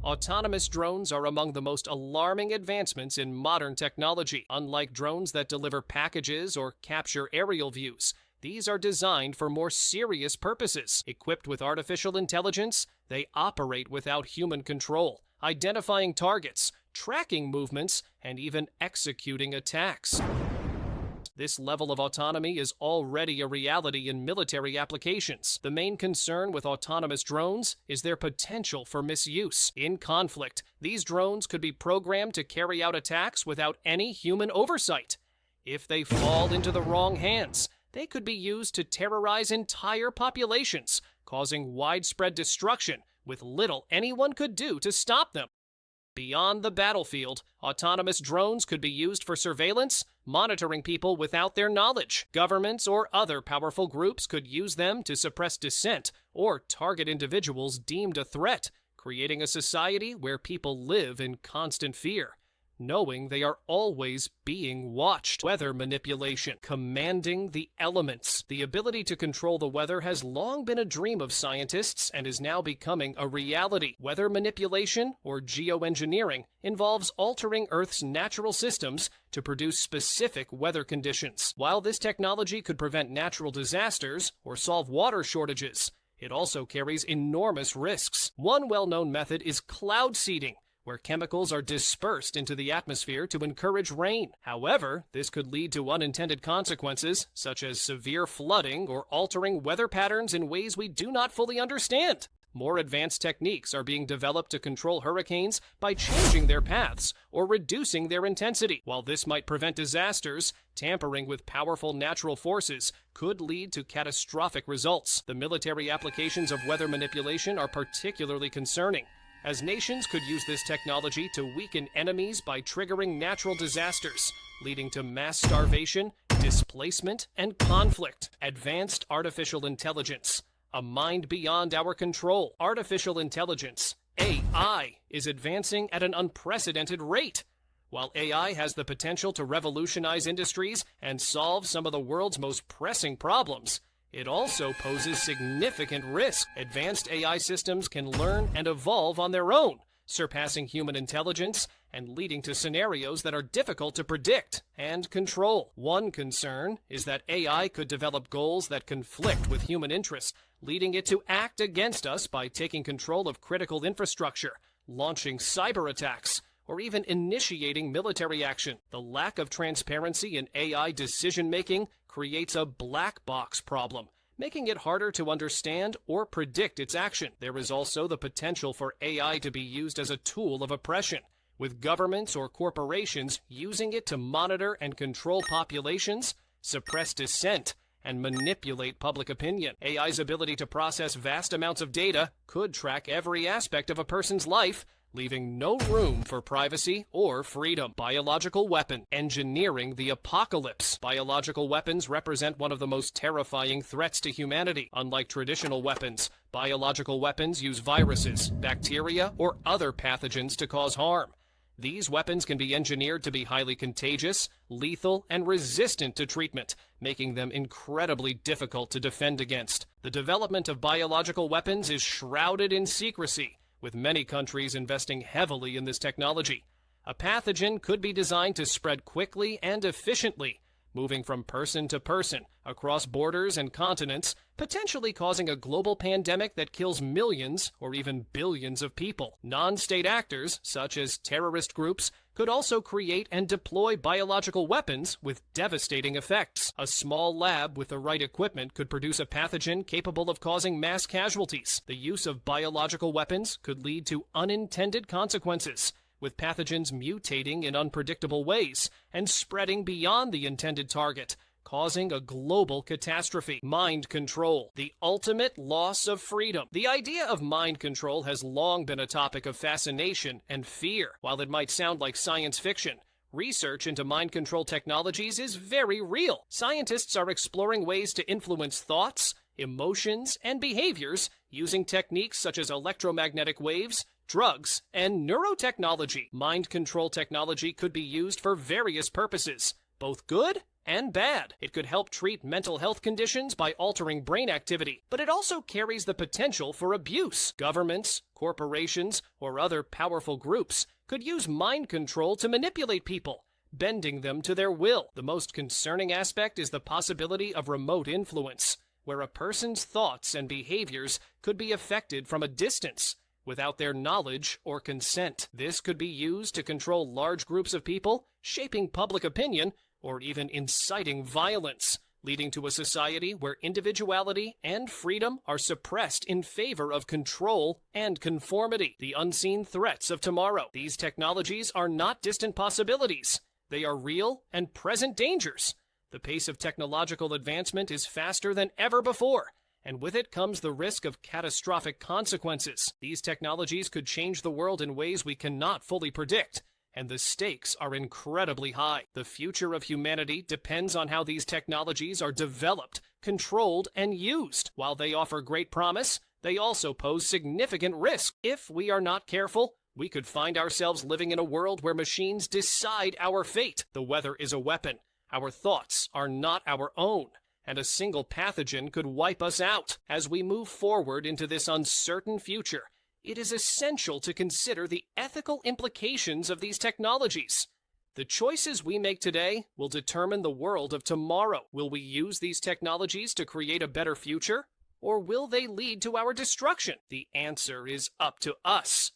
Autonomous drones are among the most alarming advancements in modern technology. Unlike drones that deliver packages or capture aerial views, these are designed for more serious purposes. Equipped with artificial intelligence, they operate without human control, identifying targets, tracking movements, and even executing attacks. This level of autonomy is already a reality in military applications. The main concern with autonomous drones is their potential for misuse. In conflict, these drones could be programmed to carry out attacks without any human oversight. If they fall into the wrong hands, they could be used to terrorize entire populations, causing widespread destruction with little anyone could do to stop them. Beyond the battlefield, autonomous drones could be used for surveillance, monitoring people without their knowledge. Governments or other powerful groups could use them to suppress dissent or target individuals deemed a threat, creating a society where people live in constant fear, knowing they are always being watched. Weather manipulation, commanding the elements. The ability to control the weather has long been a dream of scientists and is now becoming a reality. Weather manipulation, or geoengineering, involves altering Earth's natural systems to produce specific weather conditions. While this technology could prevent natural disasters or solve water shortages, it also carries enormous risks. One well-known method is cloud seeding, where chemicals are dispersed into the atmosphere to encourage rain. However, this could lead to unintended consequences, such as severe flooding or altering weather patterns in ways we do not fully understand. More advanced techniques are being developed to control hurricanes by changing their paths or reducing their intensity. While this might prevent disasters, tampering with powerful natural forces could lead to catastrophic results. The military applications of weather manipulation are particularly concerning, as nations could use this technology to weaken enemies by triggering natural disasters, leading to mass starvation, displacement, and conflict. Advanced artificial intelligence, a mind beyond our control. Artificial intelligence, AI, is advancing at an unprecedented rate. While AI has the potential to revolutionize industries and solve some of the world's most pressing problems, it also poses significant risk. Advanced AI systems can learn and evolve on their own, surpassing human intelligence and leading to scenarios that are difficult to predict and control. One concern is that AI could develop goals that conflict with human interests, leading it to act against us by taking control of critical infrastructure, launching cyber attacks, or even initiating military action. The lack of transparency in AI decision-making creates a black box problem, making it harder to understand or predict its action. There is also the potential for AI to be used as a tool of oppression, with governments or corporations using it to monitor and control populations, suppress dissent, and manipulate public opinion. AI's ability to process vast amounts of data could track every aspect of a person's life, leaving no room for privacy or freedom. Biological weapon, engineering the apocalypse. Biological weapons represent one of the most terrifying threats to humanity. Unlike traditional weapons, biological weapons use viruses, bacteria, or other pathogens to cause harm. These weapons can be engineered to be highly contagious, lethal, and resistant to treatment, making them incredibly difficult to defend against. The development of biological weapons is shrouded in secrecy, with many countries investing heavily in this technology. A pathogen could be designed to spread quickly and efficiently, moving from person to person across borders and continents, potentially causing a global pandemic that kills millions or even billions of people. Non-state actors, such as terrorist groups, could also create and deploy biological weapons with devastating effects. A small lab with the right equipment could produce a pathogen capable of causing mass casualties. The use of biological weapons could lead to unintended consequences, with pathogens mutating in unpredictable ways and spreading beyond the intended target, causing a global catastrophe. Mind control, the ultimate loss of freedom. The idea of mind control has long been a topic of fascination and fear. While it might sound like science fiction, research into mind control technologies is very real. Scientists are exploring ways to influence thoughts, emotions, and behaviors using techniques such as electromagnetic waves, drugs, and neurotechnology. Mind control technology could be used for various purposes, both good and bad. It could help treat mental health conditions by altering brain activity, but it also carries the potential for abuse. Governments, corporations, or other powerful groups could use mind control to manipulate people, bending them to their will. The most concerning aspect is the possibility of remote influence, where a person's thoughts and behaviors could be affected from a distance, without their knowledge or consent. This could be used to control large groups of people, shaping public opinion, or even inciting violence, leading to a society where individuality and freedom are suppressed in favor of control and conformity. The unseen threats of tomorrow. These technologies are not distant possibilities. They are real and present dangers. The pace of technological advancement is faster than ever before, and with it comes the risk of catastrophic consequences. These technologies could change the world in ways we cannot fully predict, and the stakes are incredibly high. The future of humanity depends on how these technologies are developed, controlled, and used. While they offer great promise, they also pose significant risk. If we are not careful, we could find ourselves living in a world where machines decide our fate. The weather is a weapon. Our thoughts are not our own, and a single pathogen could wipe us out. As we move forward into this uncertain future, it is essential to consider the ethical implications of these technologies. The choices we make today will determine the world of tomorrow. Will we use these technologies to create a better future, or will they lead to our destruction? The answer is up to us.